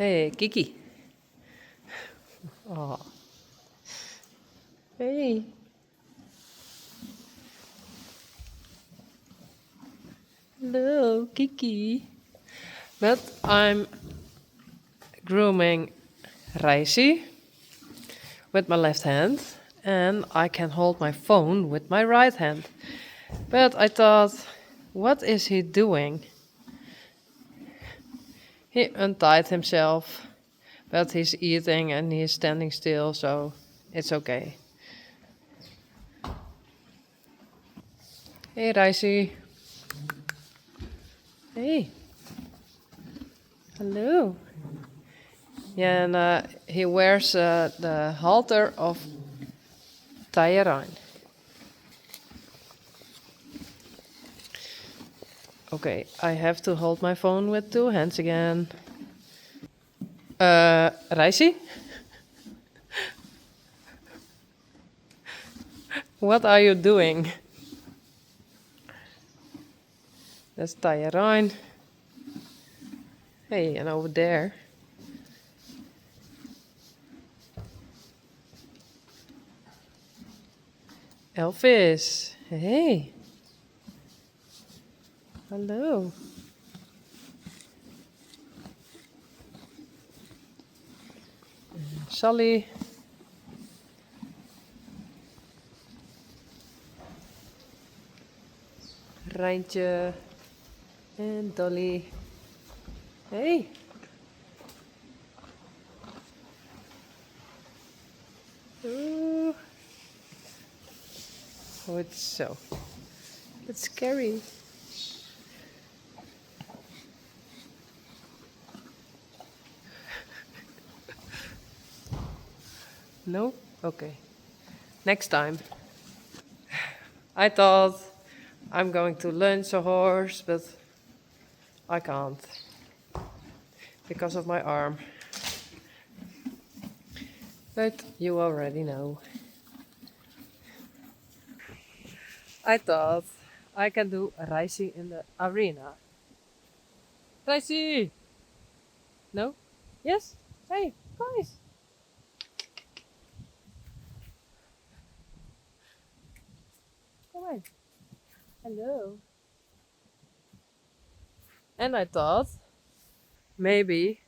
Hey, Kiki. Oh. Hey. Hello, Kiki. But I'm grooming Ricey with my left hand, and I can hold my phone with my right hand. But I thought, what is he doing? He untied himself, but he's eating and he's standing still, so it's okay. Hey, Ricey. Hey. Hello. Yeah, and he wears the halter of Tyran. Okay, I have to hold my phone with two hands again. Ricey? What are you doing? That's Tyran. Hey, and over there. Elvis. Hey. Hello. Sally. Rijntje. En Dolly. Hey. Ooh. Goed zo. That's scary. No? Okay. Next time. I thought I'm going to lunch a horse, but I can't because of my arm. But you already know. I thought I can do Ricey in the arena. Ricey! No? Yes? Hey, guys! Come on. Hello. And I thought maybe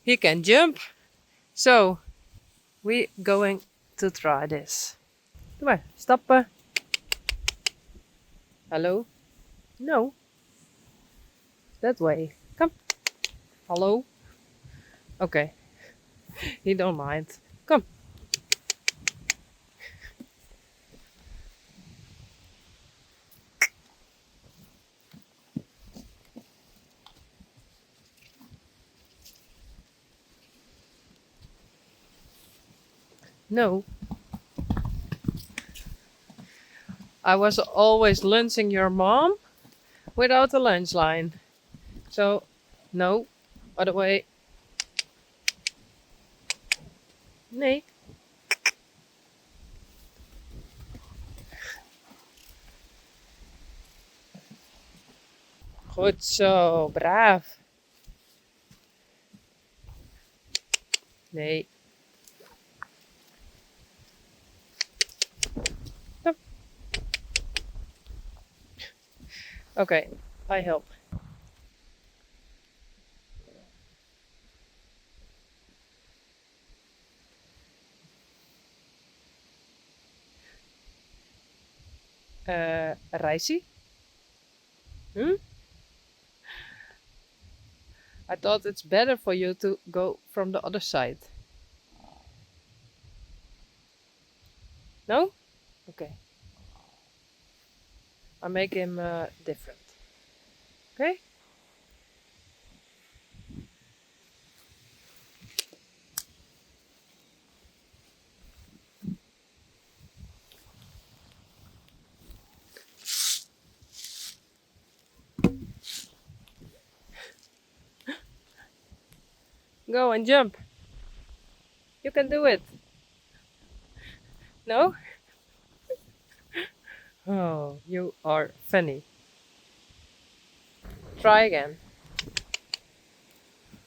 he can jump. So we going to try this. Come on, stop. Hello? No. That way. Come. Hello? Okay. He don't mind. Come. No. I was always lunching your mom without a lunch line. So, no. Other way. Nee. Goed zo, braaf. Nee. Kom. Okay, I help. Ricey? I thought it's better for you to go from the other side. No? Okay. I make him different. Okay? Go and jump. You can do it. No? Oh, you are funny. Try again.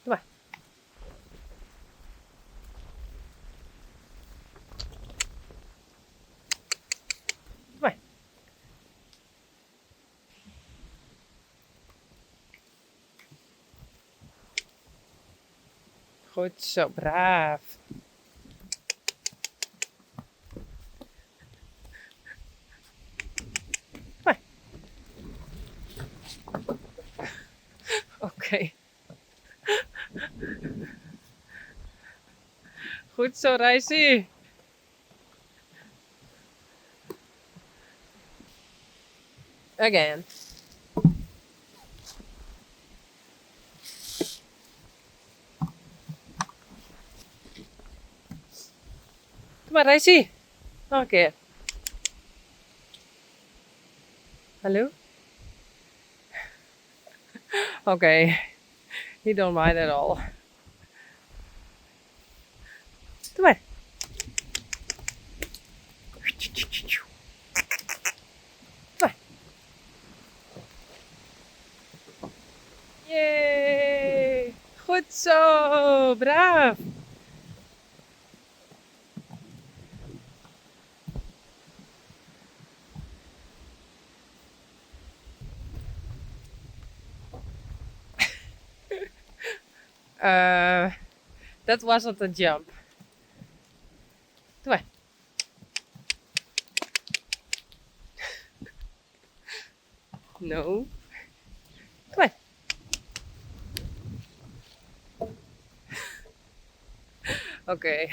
Come on. Goed zo, braaf. Oké. Goed zo, Ricey. Again. Kom maar, Ricey. Nog een keer. Hallo? Okay. He don't mind at all. Doe maar. Yay! Goed zo, braaf. That wasn't a jump. Doe maar. No. Doe maar. Okay.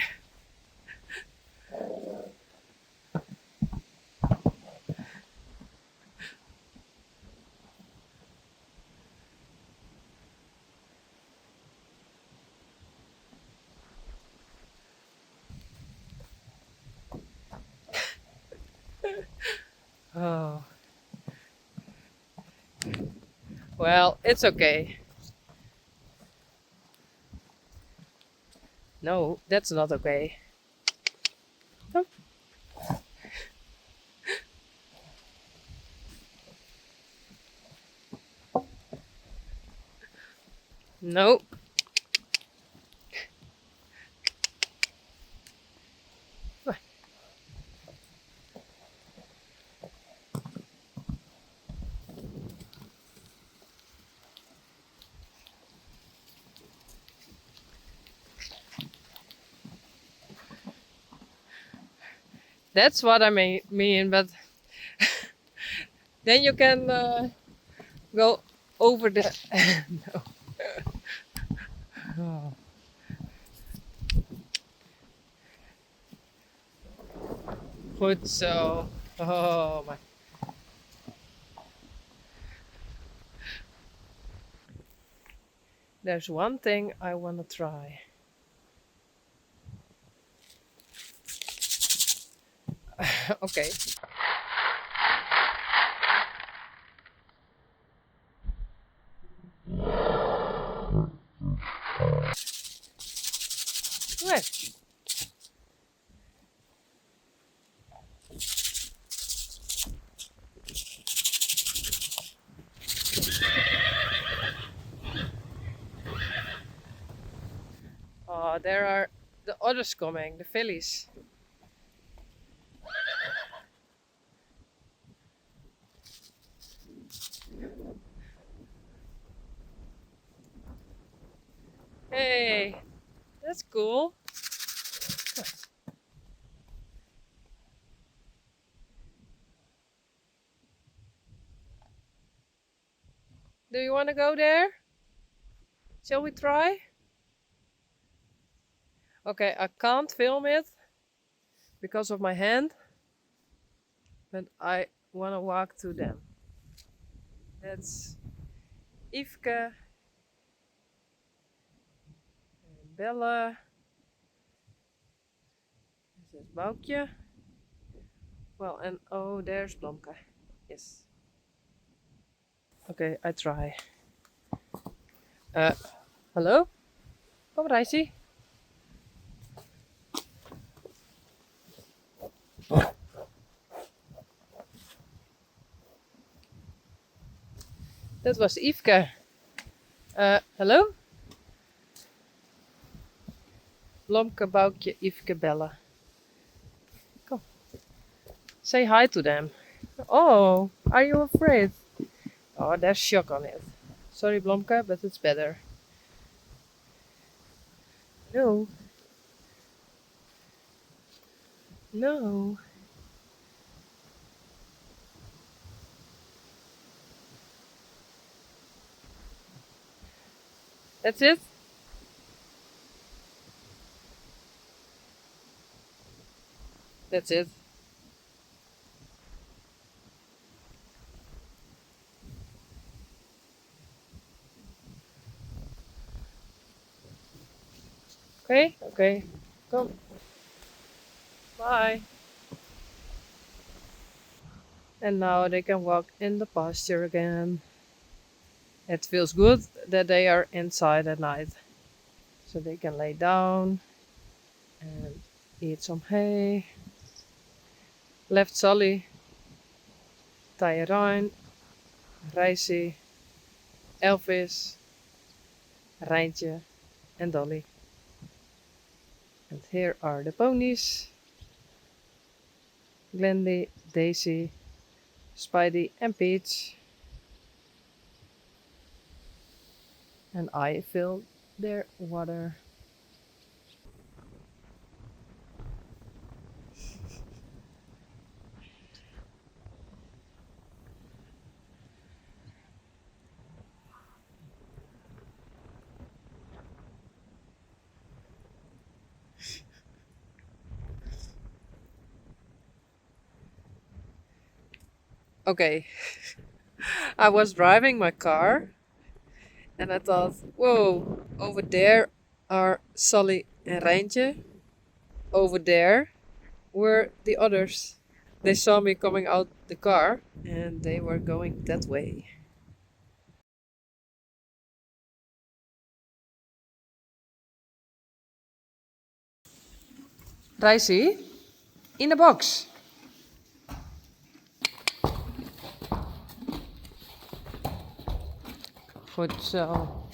Oh. Well, it's okay. No, that's not okay. Oh. No. That's what I mean, but then you can go over the... No. Oh. Goed zo. Oh my. There's one thing I want to try. Okay. Where? Oh, there are the others coming, the fillies. Hey, that's cool. Do you want to go there? Shall we try? Okay, I can't film it because of my hand, but I want to walk to them. That's Yfke, Bella, this is Boukje. Well, and oh, there's Blomke. Yes. Okay, I try. Hello? Kom, Ricey. That was Yfke. Hello? Blomke, Boukje, Yfke, Bella. Come. Say hi to them. Oh, are you afraid? Oh, there's shock on it. Sorry, Blomke, but it's better. No. No. That's it? That's it. Okay? Okay. Come. Bye. And now they can walk in the pasture again. It feels good that they are inside at night. So they can lay down and eat some hay. Left Sally, Tyrone, Ricey, Elvis, Rijntje, and Dolly. And here are the ponies: Glendy, Daisy, Spidey, and Peach. And I fill their water. Okay, I was driving my car and I thought, whoa, over there are Sully and Rijntje. Over there were the others. They saw me coming out the car and they were going that way. Ricey, in the box. Goed zo.